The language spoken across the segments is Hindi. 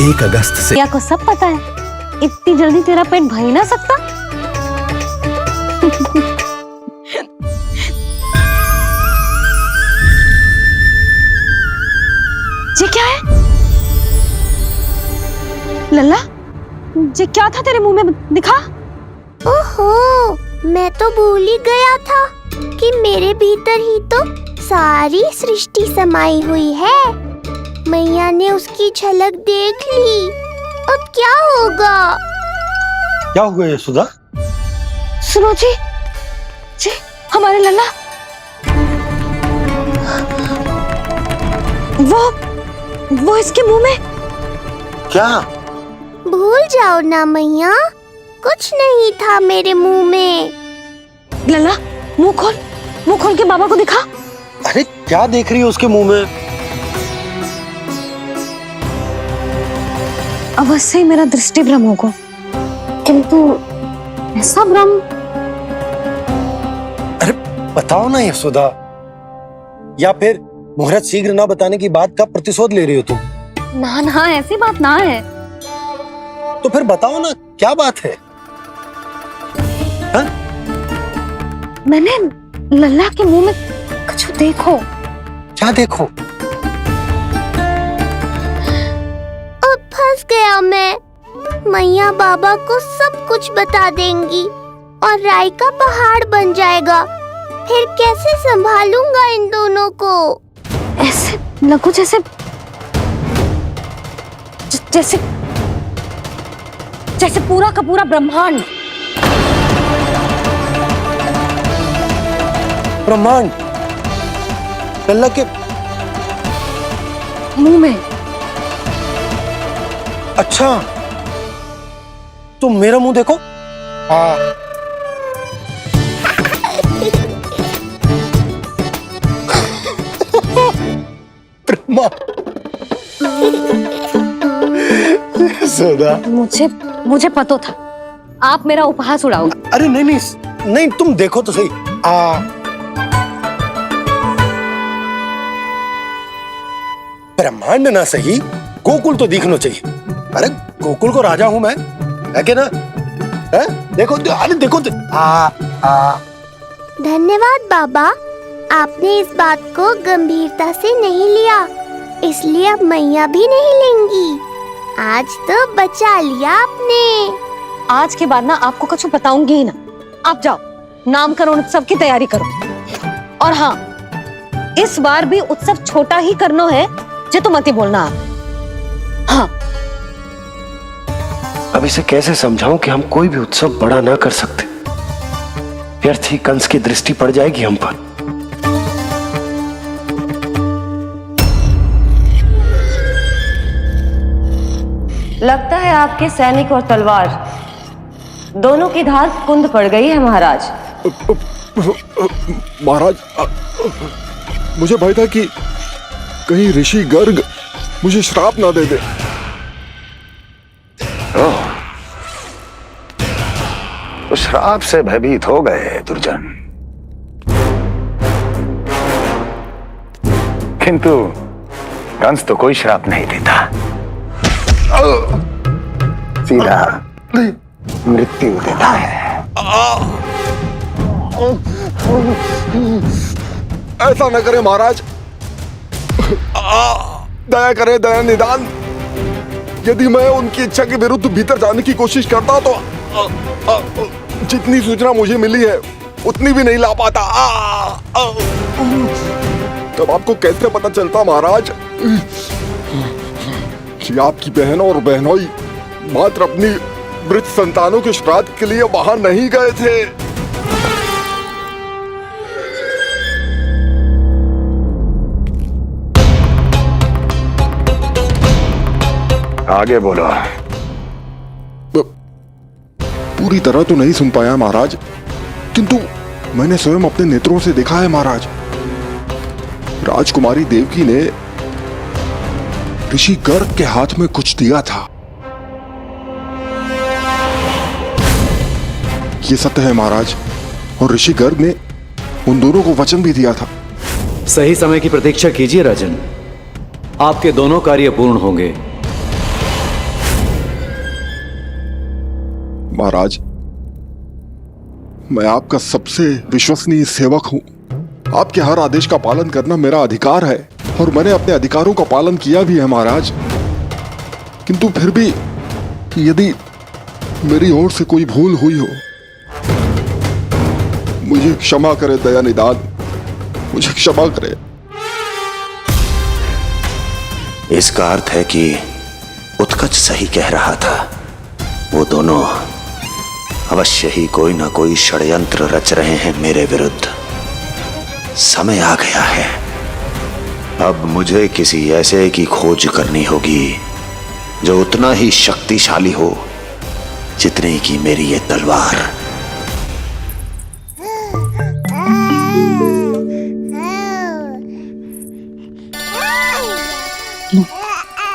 1 अगस्त से। क्या को सब पता है, इतनी जल्दी तेरा पेट भर ही ना सकता। ये क्या है लल्ला? ये क्या था तेरे मुंह में, दिखा। ओहो, मैं तो भूल ही गया था कि मेरे भीतर ही तो सारी सृष्टि समाई हुई है। मैया ने उसकी झलक देख ली, अब क्या होगा? क्या हुआ यशोदा? सुनो जी, हमारे लल्ला वो इसके मुंह में। क्या? भूल जाओ ना मैया, कुछ नहीं था मेरे मुंह में। लल्ला मुंह खोल के बाबा को दिखा। अरे क्या देख रही है उसके मुंह में? अवश्य ही मेरा दृष्टि भ्रम होगा, किंतु ऐसा भ्रम। अरे बताओ ना यशोदा, या फिर मुहूर्त शीघ्र ना बताने की बात का प्रतिशोध ले रही हो तुम? ना ऐसी बात ना है। तो फिर बताओ ना क्या बात है? हा? मैंने लल्ला के मुंह में कुछ देखो। क्या देखो? अब फंस गया मैं। मैया बाबा को सब कुछ बता देंगी और राय का पहाड़ बन जाएगा। फिर कैसे संभालूंगा इन दोनों को? ऐसे लगो जैसे जैसे पूरा का पूरा ब्रह्मांड। ब्रह्मांड लल्ला के मुंह में। अच्छा, तुम मेरा मुंह देखो। हाँ। यशोदा, मुझे पता था आप मेरा उपहास उड़ाओगे। अरे नहीं, तुम देखो तो सही। ब्रह्मांड ना सही, गोकुल तो दिखना चाहिए। अरे गोकुल को राजा हूं मैं, है कि ना? है? देखो, अरे देखो। धन्यवाद बाबा, आपने इस बात को गंभीरता से नहीं लिया, इसलिए अब मैया भी नहीं लेंगी। आज तो बचा लिया आपने। आज के बाद ना आपको कुछ बताऊंगी ही ना। आप जाओ, नामकरण उत्सव की तैयारी करो। और हाँ, इस बार भी उत्सव छोटा ही करना है, जो तो मत ही बोलना आप। हाँ। अब इसे कैसे समझाऊं कि हम कोई भी उत्सव बड़ा ना कर सकते। व्यर्थ ही कंस की दृष्टि पड़ जाएगी हम पर। लगता है आपके सैनिक और तलवार दोनों की धार कुंद पड़ गई है महाराज। महाराज, मुझे भय था कि कहीं ऋषि गर्ग मुझे श्राप ना दे दे। तो श्राप से भयभीत हो गए दुर्जन, किंतु कंस तो कोई श्राप नहीं देता, सीधा मृत्यु देता है। ऐसा न करे महाराज, दया करे, दया निदान। यदि मैं उनकी इच्छा के विरुद्ध भीतर जाने की कोशिश करता तो जितनी सूचना मुझे मिली है उतनी भी नहीं ला पाता। तब आपको कैसे पता चलता महाराज कि आपकी बहन और बहनोई मात्र अपनी मृत संतानों के श्राद्ध के लिए वहां नहीं गए थे? आगे बोलो। पूरी तरह तो नहीं सुन पाया महाराज, किंतु मैंने स्वयं अपने नेत्रों से देखा है महाराज। राजकुमारी देवकी ने ऋषि गर्ग के हाथ में कुछ दिया था। ये सत्य है महाराज, और ऋषि गर्ग ने उन दोनों को वचन भी दिया था। सही समय की प्रतीक्षा कीजिए राजन, आपके दोनों कार्य पूर्ण होंगे। महाराज, मैं आपका सबसे विश्वसनीय सेवक हूं। आपके हर आदेश का पालन करना मेरा अधिकार है और मैंने अपने अधिकारों का पालन किया भी है महाराज। किंतु फिर भी यदि मेरी ओर से कोई भूल हुई हो, मुझे क्षमा करे दयानिदान, मुझे क्षमा करे। इसका अर्थ है कि उत्कच सही कह रहा था। वो दोनों अवश्य ही कोई ना कोई षड्यंत्र रच रहे हैं मेरे विरुद्ध। समय आ गया है, अब मुझे किसी ऐसे की खोज करनी होगी जो उतना ही शक्तिशाली हो जितनी की मेरी ये तलवार।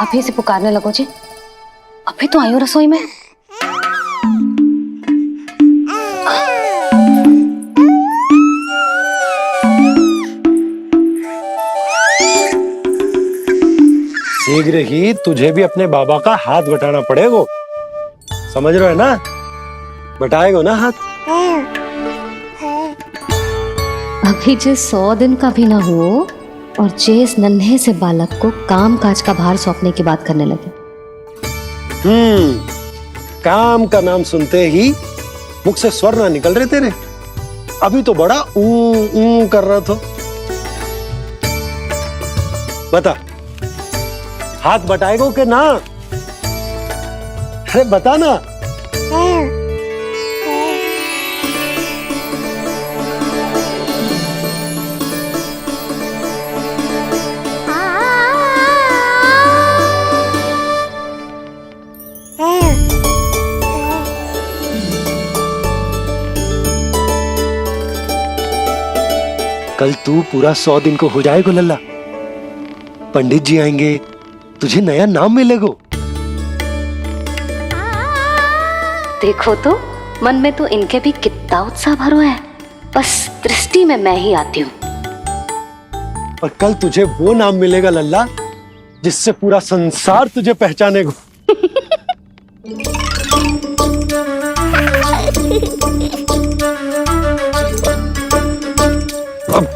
अभी से पुकारने लगो जी, अभी तो आई हो रसोई में। शीघ्र ही तुझे भी अपने बाबा का हाथ बटाना पड़ेगा, समझ रहे हो ना? बटाएगो ना हाथ? अभी जे 100 दिन का भी ना हो और जे इस नन्हे से बालक को काम काज का भार सौंपने की बात करने लगे। काम का नाम सुनते ही मुख से स्वर ना निकल रहे तेरे। अभी तो बड़ा ऊ कर रहा था। बता, हाथ बटाएगो के ना? अरे बता ना। कल तू पूरा 100 दिन को हो जाएगा लल्ला। पंडित जी आएंगे, तुझे नया नाम मिलेगा। देखो तो मन में तो इनके भी कितना उत्साह भरो है, बस दृष्टि में मैं ही आती हूँ। और कल तुझे वो नाम मिलेगा लल्ला जिससे पूरा संसार तुझे पहचानेगा। अब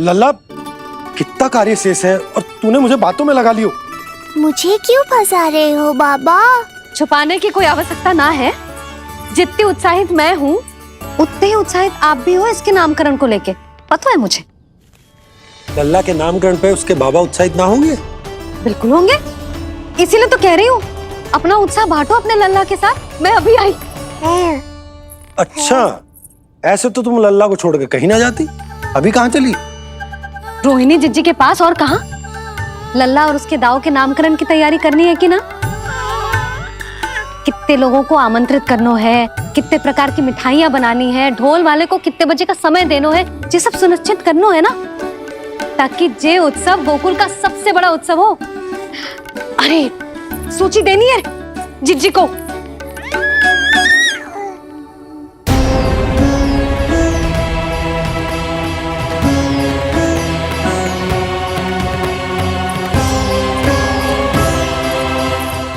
लल्ला, कितना कार्य शेष है और तूने मुझे बातों में लगा लियो। मुझे क्यों फंसा रहे हो बाबा? छुपाने की कोई आवश्यकता ना है। जितनी उत्साहित मैं हूँ उतने ही उत्साहित आप भी हो इसके नामकरण को लेके, पता है मुझे। लल्ला के नामकरण पे उसके बाबा उत्साहित ना होंगे? बिल्कुल होंगे, इसीलिए तो कह रही हूँ अपना उत्साह बांटो अपने लल्ला के साथ। मैं अभी आई। अच्छा, ऐसे तो तुम लल्ला को छोड़ के कहीं ना जाती। अभी कहाँ चली? रोहिणी जिज्जी के पास, और कहाँ? लल्ला और उसके दाऊ के नामकरण की तैयारी करनी है कि ना? कितने लोगों को आमंत्रित करना है, कितने प्रकार की मिठाइयां बनानी है, ढोल वाले को कितने बजे का समय देना है, ये सब सुनिश्चित करना है ना, ताकि जे उत्सव गोकुल का सबसे बड़ा उत्सव हो। अरे सूची देनी है जिज्जी को।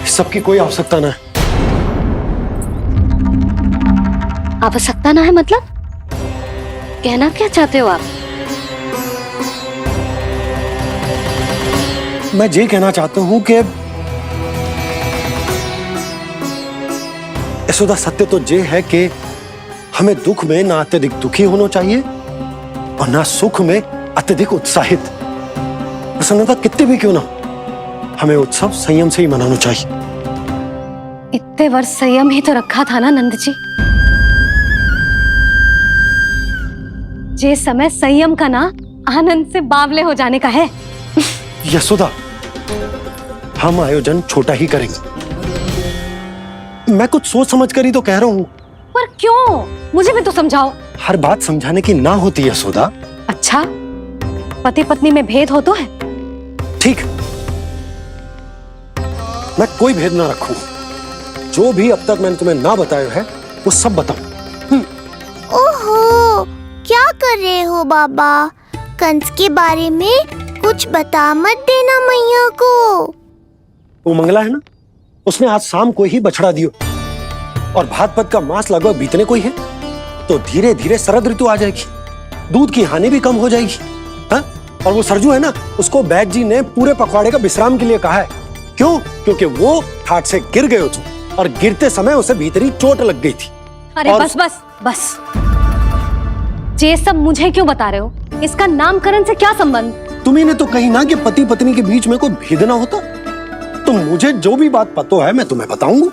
सबकी कोई आवश्यकता ना है। आवश्यकता ना है मतलब? कहना क्या चाहते हो आप? मैं ये कहना चाहता हूं कि यशोदा, सत्य तो ये है कि हमें दुख में ना अत्यधिक दुखी होना चाहिए और ना सुख में अत्यधिक उत्साहित। प्रसन्नता कितनी भी क्यों ना, हमें उत्सव संयम से ही मनाना चाहिए। इतने वर्ष संयम ही तो रखा था ना नंद जी। जे समय संयम का ना आनंद से बावले हो जाने का है। यशोदा, हम आयोजन छोटा ही करेंगे। मैं कुछ सोच समझ कर ही तो कह रहा हूँ। पर क्यों? मुझे भी तो समझाओ। हर बात समझाने की ना होती यशोदा। अच्छा, पति पत्नी में भेद हो तो है? ठीक, मैं कोई भेद ना रखूं। जो भी अब तक मैंने तुम्हें ना बताया है वो सब बताऊं। ओहो, क्या कर रहे हो बाबा? कंस के बारे में कुछ बता मत देना मैया को। वो मंगला है ना, उसने आज शाम को ही बछड़ा दियो। और भाद्रपद का मास लगभग बीतने को ही है, तो धीरे धीरे शरद ऋतु आ जाएगी, दूध की हानि भी कम हो जाएगी। हाँ? और वो सरजू है ना, उसको बैद जी ने पूरे पखवाड़े का विश्राम के लिए कहा है। क्यों? क्योंकि वो ठाट से गिर गए थे और गिरते समय उसे भीतरी चोट लग गई थी। अरे बस बस बस, ये सब मुझे क्यों बता रहे हो? इसका नामकरण से क्या संबंध? तुम्ही ने तो कही ना कि पति पत्नी के बीच में कोई भेद ना होता, तो मुझे जो भी बात पता है मैं तुम्हें बताऊंगा।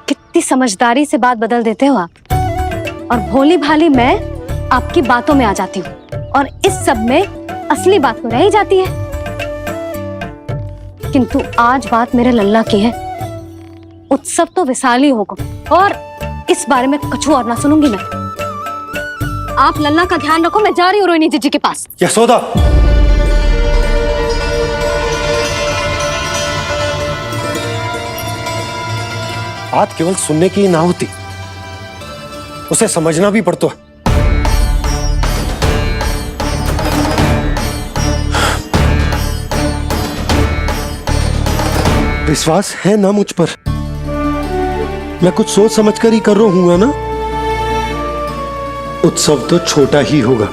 कितनी समझदारी से बात बदल देते हो आप, और भोली भाली मैं आपकी बातों में आ जाती हूँ, और इस सब में असली बात तो रह ही जाती है। किंतु आज बात मेरे लल्ला की है, उत्सव तो विशाल ही होगा, और इस बारे में कछु और ना सुनूंगी मैं। आप लल्ला का ध्यान रखो, मैं जा रही हूँ रोहिणी जी के पास। यशोदा, बात केवल सुनने की ना होती, उसे समझना भी पड़ता है। विश्वास है ना मुझ पर? मैं कुछ सोच समझ कर ही कर रहा हूँ ना। उत्सव तो छोटा ही होगा।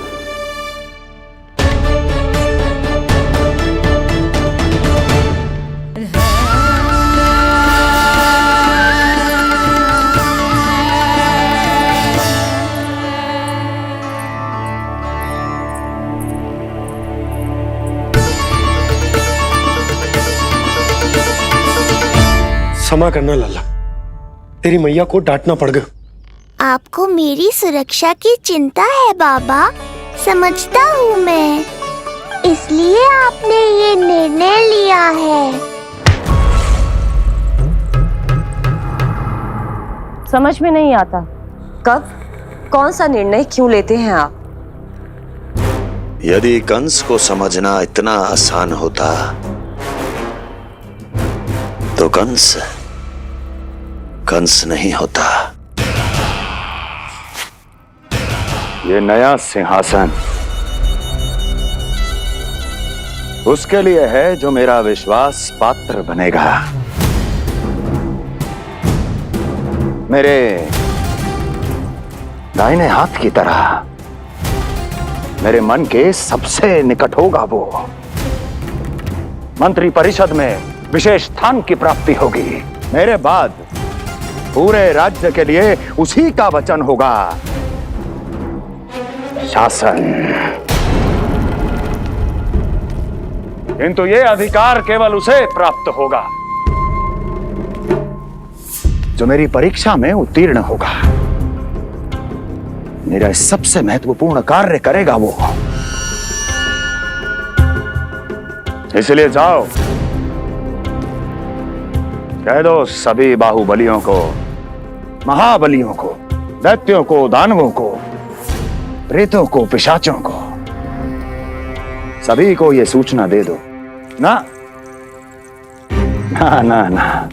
क्षमा करना लल्ला, तेरी मैया को डांटना पड़ गया। आपको मेरी सुरक्षा की चिंता है बाबा, समझता हूँ मैं, इसलिए आपने ये निर्णय लिया है। समझ में नहीं आता, कब कौन सा निर्णय क्यों लेते हैं आप? यदि कंस को समझना इतना आसान होता तो कंस नहीं होता। ये नया सिंहासन उसके लिए है जो मेरा विश्वास पात्र बनेगा। मेरे दाहिने हाथ की तरह मेरे मन के सबसे निकट होगा वो। मंत्री परिषद में विशेष स्थान की प्राप्ति होगी। मेरे बाद पूरे राज्य के लिए उसी का वचन होगा। शासन। किंतु ये अधिकार केवल उसे प्राप्त होगा जो मेरी परीक्षा में उत्तीर्ण होगा। मेरा सबसे महत्वपूर्ण कार्य करेगा वो। इसलिए जाओ, कह दो सभी बाहुबलियों को, महाबलियों को, दैत्यों को, दानवों को, प्रेतों को, पिशाचों को, सभी को यह सूचना दे दो ना ना ना ना,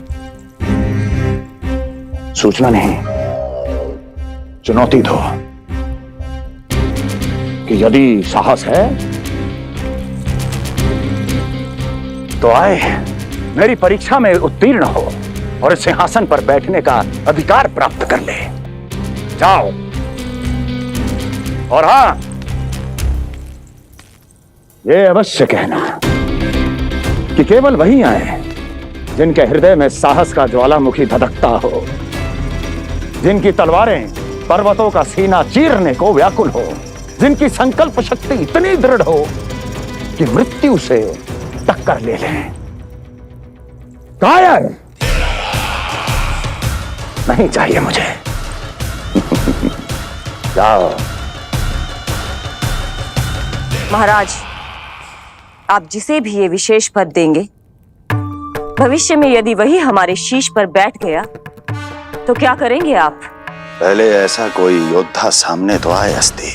सूचना नहीं, चुनौती दो कि यदि साहस है तो आए, मेरी परीक्षा में उत्तीर्ण हो और इस सिंहासन पर बैठने का अधिकार प्राप्त कर ले। जाओ। और हां, ये अवश्य कहना कि केवल वही आए जिनके हृदय में साहस का ज्वालामुखी धधकता हो, जिनकी तलवारें पर्वतों का सीना चीरने को व्याकुल हो, जिनकी संकल्प शक्ति इतनी दृढ़ हो कि मृत्यु से टक्कर ले लें। कायर नहीं चाहिए मुझे। जाओ। महाराज, आप जिसे भी ये विशेष पद देंगे, भविष्य में यदि वही हमारे शीश पर बैठ गया तो क्या करेंगे आप? पहले ऐसा कोई योद्धा सामने तो आए हस्ती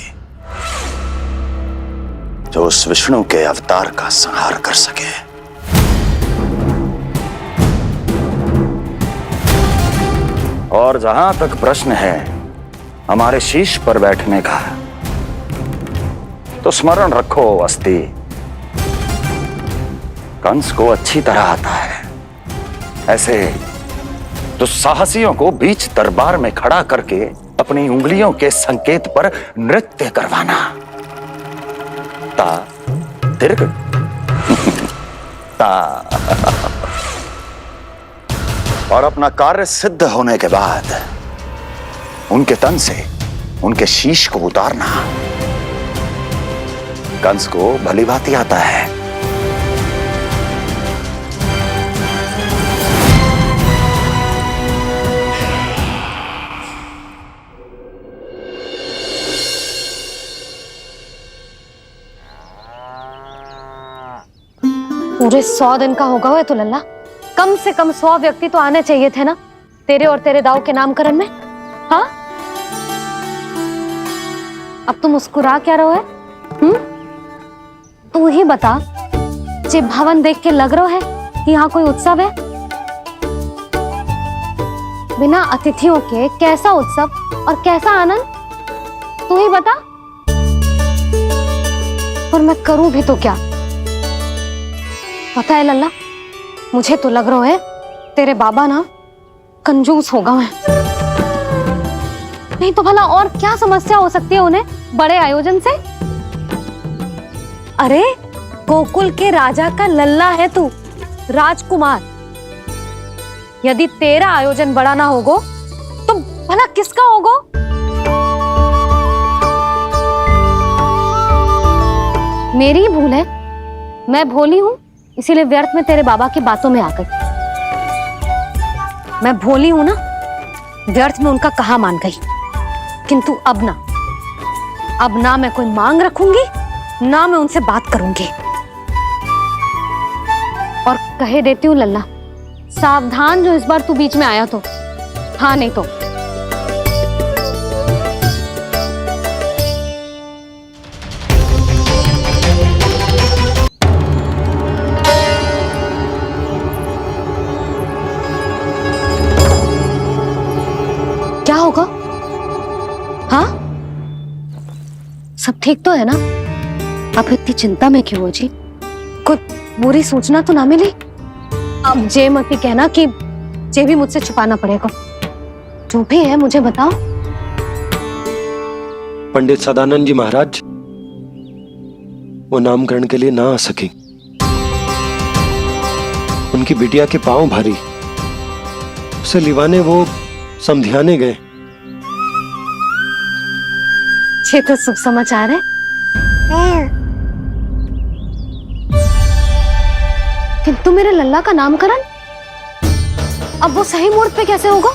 जो उस विष्णु के अवतार का संहार कर सके। और जहां तक प्रश्न है हमारे शीश पर बैठने का, तो स्मरण रखो अस्ति, कंस को अच्छी तरह आता है ऐसे तो साहसियों को बीच दरबार में खड़ा करके अपनी उंगलियों के संकेत पर नृत्य करवाना। ता दीर्घ ता। और अपना कार्य सिद्ध होने के बाद उनके तन से उनके शीश को उतारना कंस को भली भांति आता है। पूरे 100 दिन का होगा हुआ तो लल्ला, कम से कम 100 व्यक्ति तो आने चाहिए थे ना तेरे और तेरे दाऊ के नामकरण में। हाँ, अब तुम मुस्कुरा क्या रहो है? तू ही बता, जे भवन देख के लग रहा है कि यहाँ कोई उत्सव है? बिना अतिथियों के कैसा उत्सव और कैसा आनंद, तू ही बता। और मैं करूं भी तो क्या? पता है लल्ला, मुझे तो लग रहा है तेरे बाबा ना कंजूस होगा है। नहीं तो भला और क्या समस्या हो सकती है उन्हें बड़े आयोजन से? अरे गोकुल के राजा का लल्ला है तू, राजकुमार। यदि तेरा आयोजन बड़ा ना होगो तो भला किसका होगो? मेरी ही भूल है, मैं भोली हूं, इसीलिए व्यर्थ में तेरे बाबा की बातों में आ गई। मैं भोली हूं ना, व्यर्थ में उनका कहा मान गई। किंतु अब ना मैं कोई मांग रखूंगी, ना मैं उनसे बात करूंगी। और कहे देती हूँ लल्ला, सावधान जो इस बार तू बीच में आया तो। हाँ नहीं तो क्या होगा? हाँ, सब ठीक तो है ना? आप इतनी चिंता में क्यों हो जी? कोई बुरी सूचना तो ना मिली? अब जे मत ही कहना कि जे भी मुझसे छुपाना पड़ेगा। जो भी है मुझे बताओ। पंडित सदानंद जी महाराज वो नामकरण के लिए ना आ सके। उनकी बिटिया के पांव भारी, उसे लिवाने वो समधियाने गए। ये तो शुभ समाचार है। किंतु मेरे लल्ला का नामकरण अब वो सही मुहूर्त पे कैसे होगा?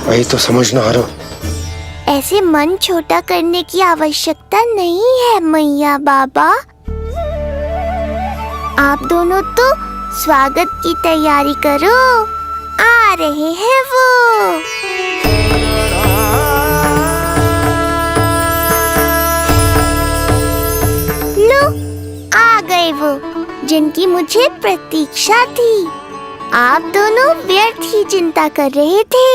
वही तो समझ ना आ रहा। ऐसे मन छोटा करने की आवश्यकता नहीं है मैया बाबा। आप दोनों तो स्वागत की तैयारी करो, आ रहे हैं वो। लो, आ गए वो जिनकी मुझे प्रतीक्षा थी। आप दोनों व्यर्थ ही चिंता कर रहे थे।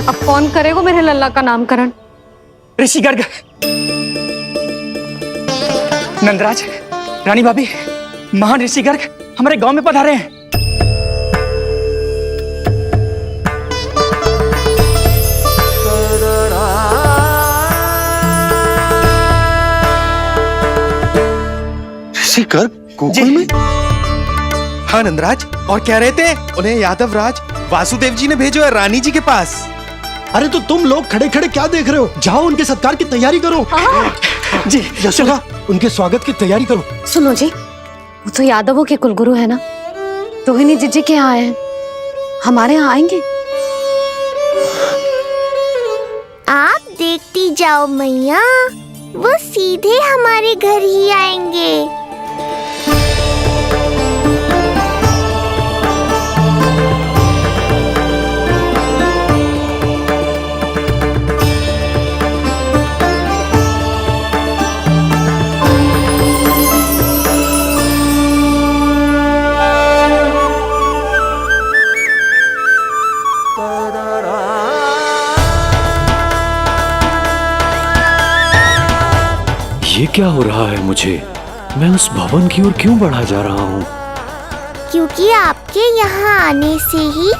अब कौन करेगा मेरे लल्ला का नामकरण? ऋषि गर्ग, नंदराज, रानी भाभी, महान ऋषि गर्ग हमारे गांव में पधारे हैं। ऋषि गर्ग गोकुल में? हाँ नंदराज, और क्या रहे थे? उन्हें यादव राज वासुदेव जी ने भेजो है रानी जी के पास। अरे तो तुम लोग खड़े खड़े क्या देख रहे हो? जाओ उनके सत्कार की तैयारी करो। जी यशोदा, उनके स्वागत की तैयारी करो। सुनो जी, वो तो यादवों के कुलगुरु है ना, रोहिणी जीजी के यहाँ आए, हमारे यहाँ आएंगे। आप देखती जाओ मैया, वो सीधे हमारे घर ही आएंगे। ये क्या हो रहा है मुझे? मैं उस भवन की ओर क्यों बढ़ा जा रहा हूँ? क्योंकि आपके यहाँ आने से ही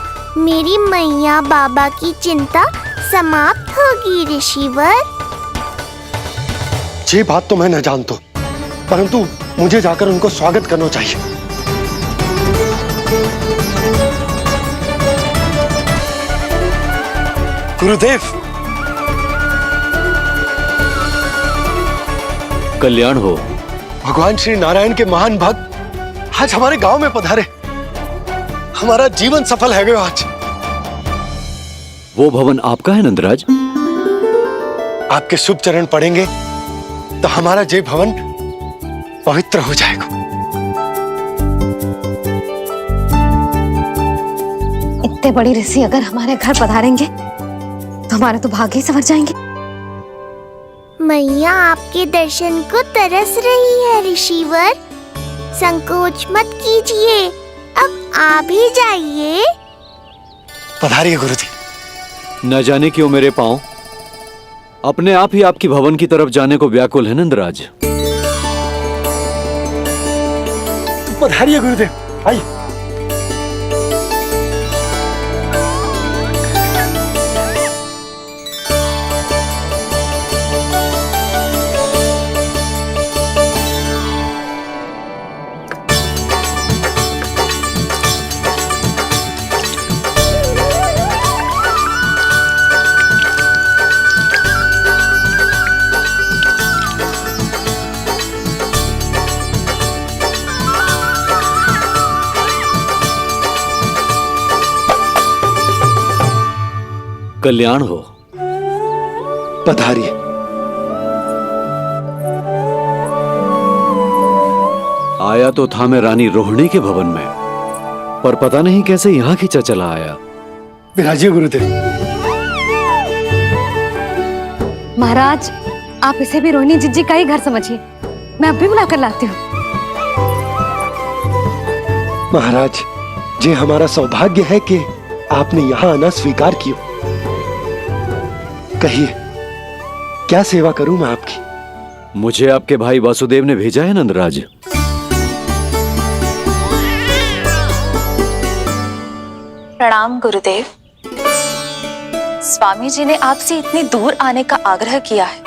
मेरी मैया बाबा की चिंता समाप्त होगी ऋषिवर। ये बात तो मैं न जानता, परंतु मुझे जाकर उनको स्वागत करना चाहिए। गुरुदेव, कल्याण हो। भगवान श्री नारायण के महान भक्त आज हमारे गांव में पधारे। हमारा जीवन सफल है गयो आज। वो भवन आपका है नंदराज? आपके शुभ चरण पड़ेंगे तो हमारा जय भवन पवित्र हो जाएगा। इतने बड़ी ऋषि अगर हमारे घर पधारेंगे तो हमारे तो भाग्य ही संवर जाएंगे। मैया आपके दर्शन को तरस रही है ऋषिवर। संकोच मत कीजिए, अब आप ही जाइए। पधारिए गुरुदेव। न जाने क्यों मेरे पांव अपने आप ही आपकी भवन की तरफ जाने को व्याकुल है नंदराज। पधारिए गुरुदेव, आइए। कल्याण हो। पधारिए। आया तो था मैं रानी रोहिणी के भवन में, पर पता नहीं कैसे यहाँ खींचा चला आया। विराजिए गुरुदेव। महाराज, आप इसे भी रोहिणी जिज्जी का ही घर समझिए। मैं अब भी बुला कर लाती हूँ। महाराज, ये हमारा सौभाग्य है कि आपने यहाँ आना स्वीकार किया। कहिए, क्या सेवा करूं मैं आपकी? मुझे आपके भाई वासुदेव ने भेजा है नंदराज। प्रणाम गुरुदेव। स्वामी जी ने आपसे इतनी दूर आने का आग्रह किया है।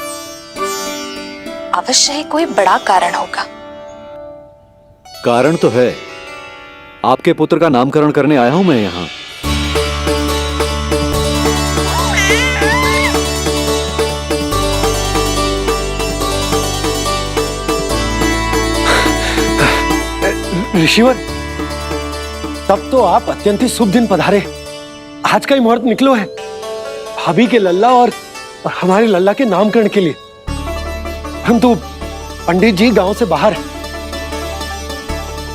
अवश्य ही कोई बड़ा कारण होगा। कारण तो है। आपके पुत्र का नामकरण करने आया हूं मैं यहाँ। ऋषिवर, तब तो आप अत्यंत ही शुभ दिन पधारे। आज का ही मुहूर्त निकलो है भाभी के लल्ला और हमारे लल्ला के नामकरण के लिए। हम तो पंडित जी गांव से बाहर हैं,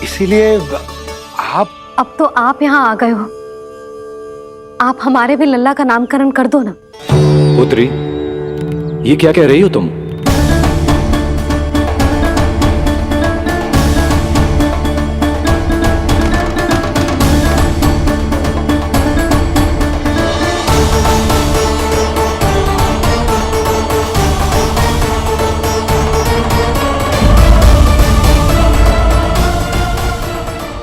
इसीलिए आप। अब तो आप यहाँ आ गए हो, आप हमारे भी लल्ला का नामकरण कर दो ना। पुत्री, ये क्या कह रही हो तुम?